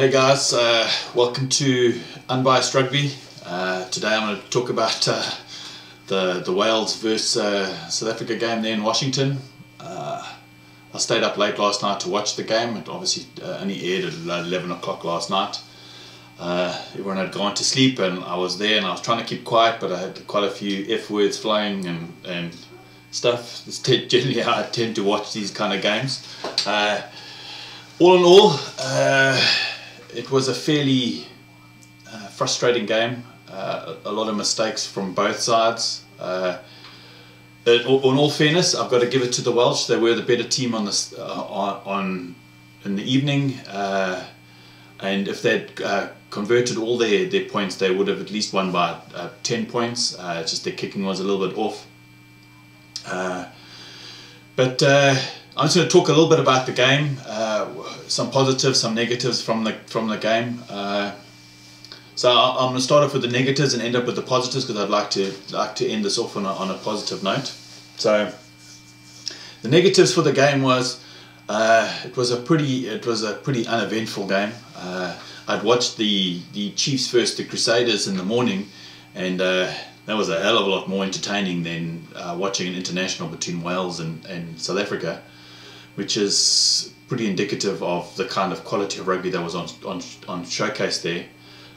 Hey guys, welcome to Unbiased Rugby. Today I'm going to talk about the Wales versus South Africa game there in Washington. I stayed up late last night to watch the game. It obviously only aired at 11 o'clock last night. Everyone had gone to sleep and I was there and I was trying to keep quiet, but I had quite a few F words flying and stuff. It's generally how I tend to watch these kind of games. All in all, it was a fairly frustrating game. A lot of mistakes from both sides. In all fairness, I've got to give it to the Welsh. They were the better team on this in the evening, and if they'd converted all their points, they would have at least won by 10 points. Just their kicking was a little bit off. But I'm just going to talk a little bit about the game, some positives, some negatives from the game. So I'm going to start off with the negatives and end up with the positives because I'd like to end this off on a positive note. So the negatives for the game was it was a pretty uneventful game. I'd watched the Chiefs versus the Crusaders in the morning, and that was a hell of a lot more entertaining than watching an international between Wales and South Africa, which is pretty indicative of the kind of quality of rugby that was on showcase there.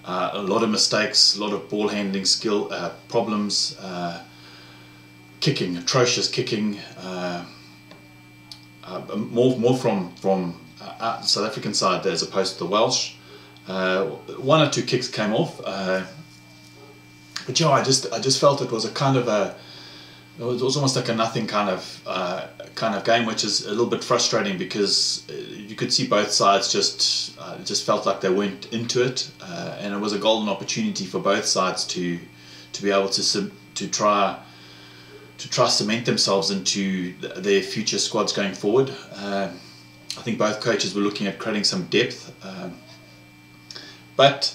A lot of mistakes, a lot of ball handling skill problems, kicking, atrocious kicking, more from the South African side as opposed to the Welsh. One or two kicks came off. But yeah, I just felt it was it was almost like a nothing kind of game, which is a little bit frustrating because you could see both sides just felt like they weren't into it, and it was a golden opportunity for both sides to be able to try cement themselves into their future squads going forward. I think both coaches were looking at creating some depth, but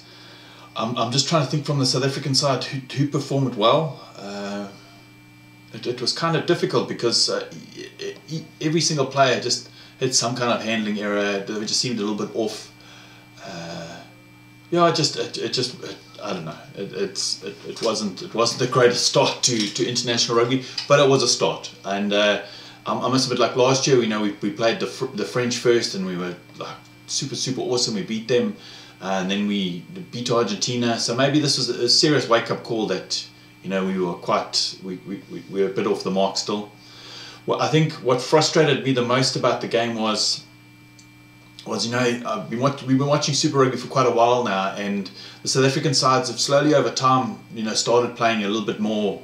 I'm just trying to think from the South African side who performed well. It was kind of difficult because every single player just had some kind of handling error. They just seemed a little bit off. Yeah, I don't know. It wasn't the greatest start to international rugby, but it was a start. And I must admit, like last year, we played the French first, and we were like super awesome. We beat them. And then we beat Argentina, so maybe this was a serious wake-up call that we were we were a bit off the mark still. Well, I think what frustrated me the most about the game was we've been watching Super Rugby for quite a while now, and the South African sides have slowly over time started playing a little bit more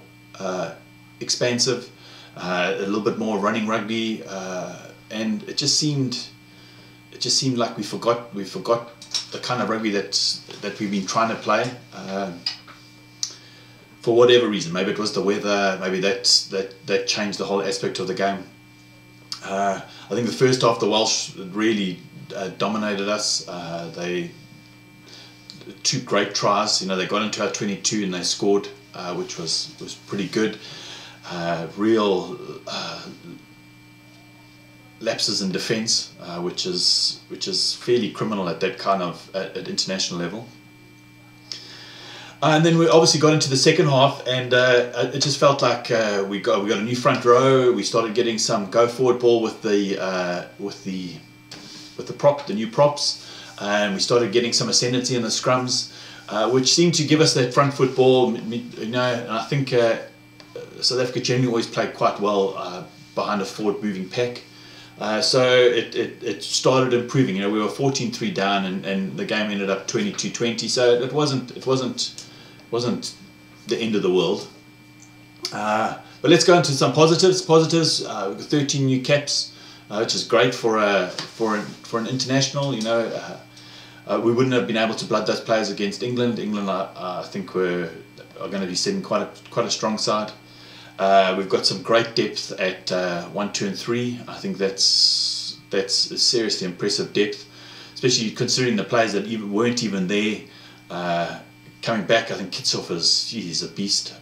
expansive, a little bit more running rugby, and it just seemed like we forgot the kind of rugby that we've been trying to play, for whatever reason. Maybe it was the weather, maybe that changed the whole aspect of the game. I think the first half the Welsh really dominated us. They two great tries. They got into our 22 and they scored, which was pretty good. Real lapses in defence, which is fairly criminal at that kind of at international level. And then we obviously got into the second half, and it just felt like we got a new front row. We started getting some go forward ball with the new props, and we started getting some ascendancy in the scrums, which seemed to give us that front foot ball. And I think South Africa generally always played quite well behind a forward moving pack. So it started improving. We were 14-3 down, and the game ended up 22-20. So it wasn't the end of the world. But let's go into some positives. We've got 13 new caps, which is great for an international. We wouldn't have been able to blood those players against England. England, I think, are going to be sitting quite a strong side. We've got some great depth at 1, 2 and 3. I think that's a seriously impressive depth, especially considering the players that weren't even there coming back. I think Kitsoff he's a beast,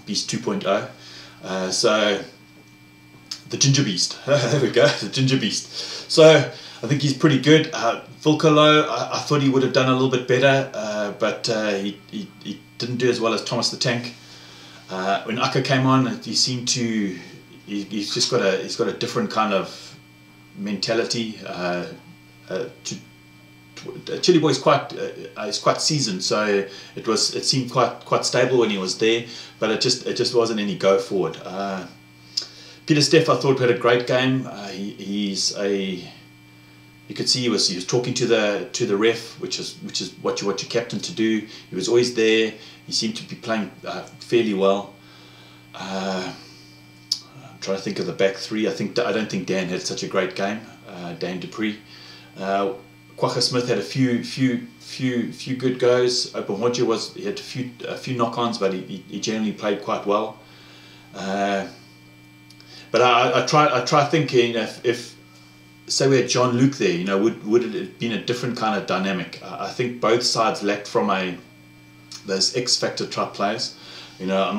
beast 2.0. So the Ginger Beast, there we go, the Ginger Beast. So I think he's pretty good. Vilcolo, I thought he would have done a little bit better, but he didn't do as well as Thomas the Tank. When Aka came on, he seemed to he's got a different kind of mentality. Chili Boy is quite seasoned, so it seemed quite stable when he was there, but it just wasn't any go forward. Peter Steff, I thought, had a great game. You could see he was talking to the ref, which is what you want your captain to do. He was always there. He seemed to be playing fairly well. I'm trying to think of the back three. I don't think Dan had such a great game. Dan Dupree. Kwagga Smith had a few good goes. Openhodja he had a few knock-ons, but he generally played quite well. But I try thinking if say we had John Luke there, would it have been a different kind of dynamic? I think both sides lacked from those X factor type players. I know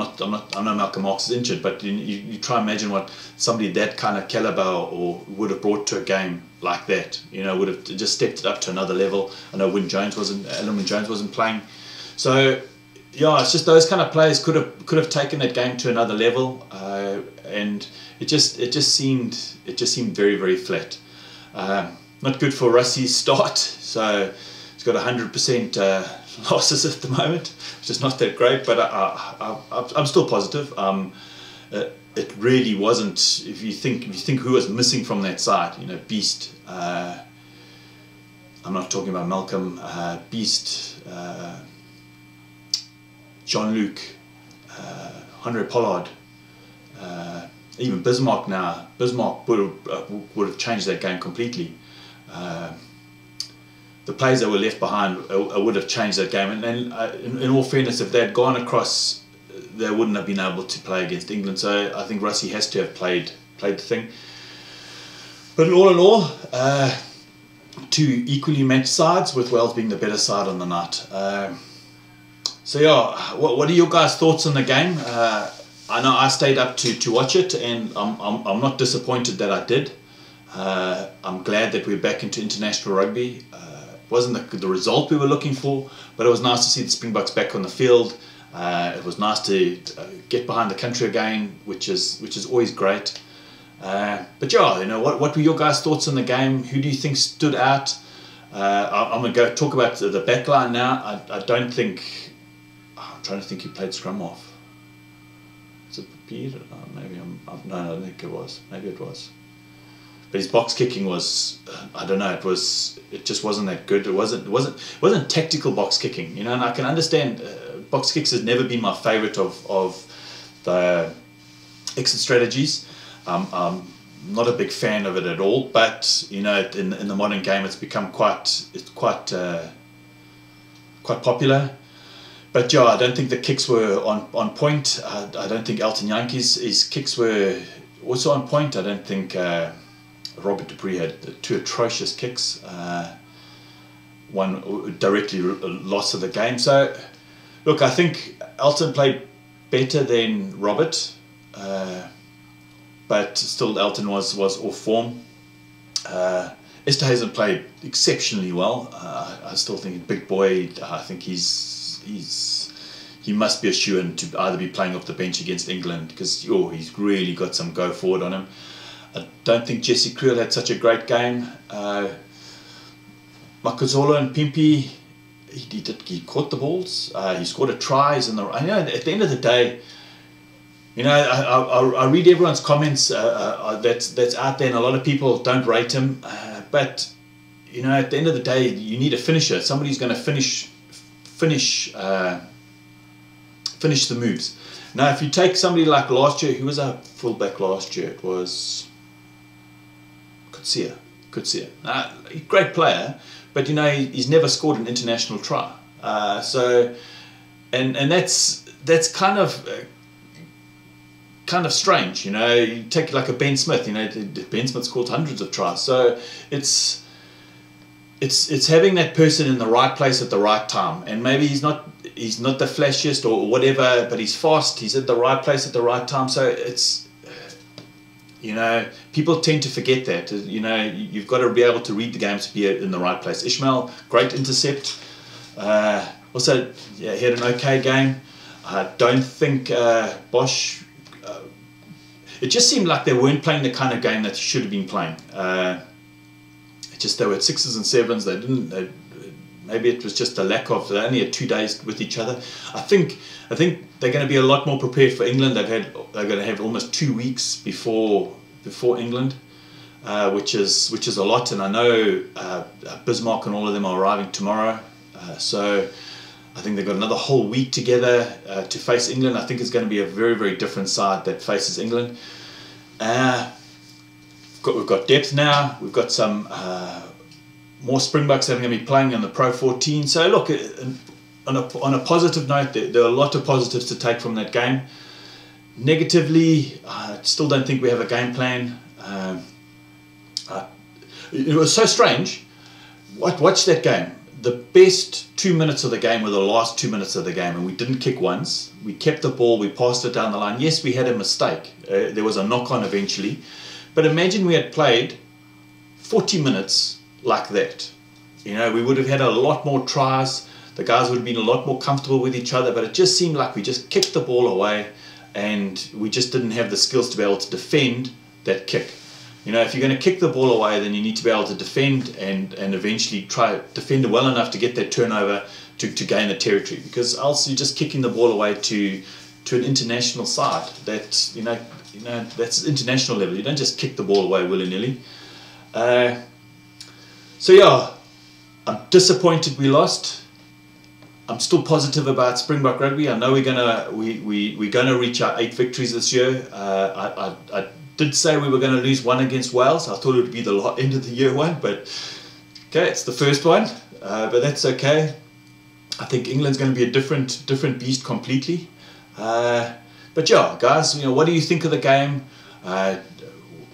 Malcolm Marx is injured, but you try and imagine what somebody that kind of caliber or would have brought to a game like that. Would have just stepped it up to another level. I know Alan Wynne Jones wasn't playing, so yeah, it's just those kind of players could have taken that game to another level, and it just seemed very, very flat. Not good for Russie's start, so he's got 100% losses at the moment, which is not that great, but I'm still positive. It really wasn't. If you think who was missing from that side, Beast. I'm not talking about Malcolm. Beast, John Luke, Andre Pollard, even Bismarck now. Bismarck would have changed that game completely. The players that were left behind would have changed that game. And in all fairness, if they had gone across, they wouldn't have been able to play against England. So I think Russie has to have played the thing. But all in all, two equally matched sides, with Wales being the better side on the night. So yeah, what are your guys' thoughts on the game? I know I stayed up to watch it, and I'm not disappointed that I did. I'm glad that we're back into international rugby. It wasn't the result we were looking for, but it was nice to see the Springboks back on the field. It was nice to get behind the country again, which is always great. But yeah, what were your guys' thoughts on the game? Who do you think stood out? I'm going to go talk about the back line now. I don't think... I'm trying to think who played scrum off. Is it Peter? Maybe no, I don't think it was. Maybe it was. But his box kicking was, I don't know, it just wasn't that good. It wasn't tactical box kicking, and I can understand box kicks has never been my favourite of the exit strategies. I'm not a big fan of it at all, but in the modern game it's become quite popular. But yeah, I don't think the kicks were on point. I don't think Elton Jantjies' kicks were also on point. I don't think Robert Dupree had two atrocious kicks. One directly loss of the game. So look, I think Elton played better than Robert, but still Elton was off form. Esterhuizen played exceptionally well. I still think Big Boy, I think he must be a shoo-in to either be playing off the bench against England, because he's really got some go forward on him. I don't think Jesse Creel had such a great game. Makazolo and Pimpy, he caught the balls. He scored a tries, and at the end of the day, I read everyone's comments that's out there, and a lot of people don't rate him. But at the end of the day, you need a finisher. Somebody's going to finish the moves. Now, if you take somebody like last year, who was our fullback last year? It was Kutsia. Great player, but he's never scored an international try. So that's kind of strange. You take like a Ben Smith. Ben Smith scored hundreds of tries. So it's having that person in the right place at the right time, and maybe he's not the flashiest or whatever, but he's fast. He's at the right place at the right time. So You know, people tend to forget that. You know, you've got to be able to read the game to be in the right place. Ishmael, great intercept. Also, yeah, he had an okay game. I don't think Bosch. It just seemed like they weren't playing the kind of game that they should have been playing. They were at 6s and 7s. They didn't. Maybe it was just a lack of. They only had 2 days with each other. I think they're going to be a lot more prepared for England. They're going to have almost 2 weeks before England, which is a lot. And I know Bismarck and all of them are arriving tomorrow. So I think they've got another whole week together to face England. I think it's going to be a very, very different side that faces England. We've got depth now. We've got some more Springboks that are going to be playing in the Pro 14. So look, on a positive note, there are a lot of positives to take from that game. Negatively, I still don't think we have a game plan. It was so strange. Watch that game. The best 2 minutes of the game were the last 2 minutes of the game, and we didn't kick once. We kept the ball, we passed it down the line. Yes, we had a mistake. There was a knock-on eventually. But imagine we had played 40 minutes like that. You know, we would have had a lot more tries. The guys would have been a lot more comfortable with each other, but it just seemed like we just kicked the ball away and we just didn't have the skills to be able to defend that kick. You know, if you're going to kick the ball away, then you need to be able to defend and eventually try to defend it well enough to get that turnover to gain the territory, because else you're just kicking the ball away to an international side. That's, you know, that's international level. You don't just kick the ball away willy-nilly. So yeah, I'm disappointed we lost. I'm still positive about Springbok Rugby. I know we're gonna reach our 8 victories this year. I did say we were going to lose 1 against Wales. I thought it would be the end of the year one, but okay, it's the first one. But that's okay. I think England's going to be a different beast completely. But yeah, guys, you know, what do you think of the game?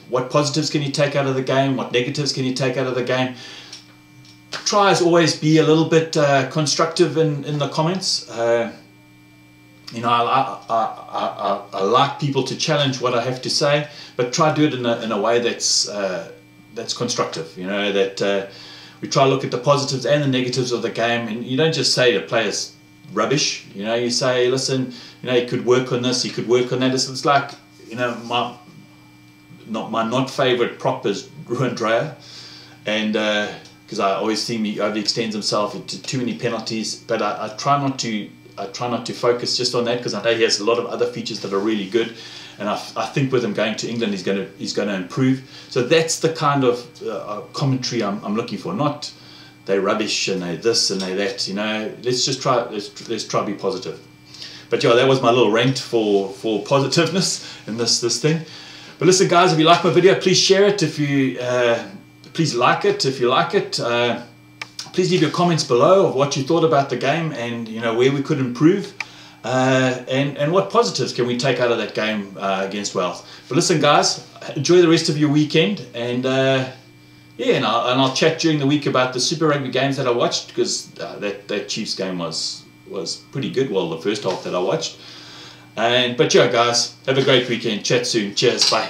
What positives can you take out of the game? What negatives can you take out of the game? Try as always be a little bit constructive in the comments. You know, I like people to challenge what I have to say, but try to do it in a way that's constructive. You know, that we try to look at the positives and the negatives of the game, and you don't just say the player's rubbish. You know, you say, listen, you know, he could work on this, he could work on that. It's like, you know, my not favourite prop is Ruan Dreyer, and because I always think he overextends himself into too many penalties, but I try not to focus just on that, because I know he has a lot of other features that are really good, and I think with him going to England he's going to improve. So that's the kind of commentary I'm looking for. Not they rubbish and they this and they that. You know, let's try to be positive. But yeah, that was my little rant for positiveness in this thing. But listen, guys, if you like my video, please share it. If you please like it if you like it. Please leave your comments below of what you thought about the game, and you know, where we could improve, and what positives can we take out of that game against Wales. But listen, guys, enjoy the rest of your weekend, and yeah, and I'll chat during the week about the Super Rugby games that I watched, because that Chiefs game was pretty good. Well, the first half that I watched. But yeah, guys, have a great weekend. Chat soon. Cheers. Bye.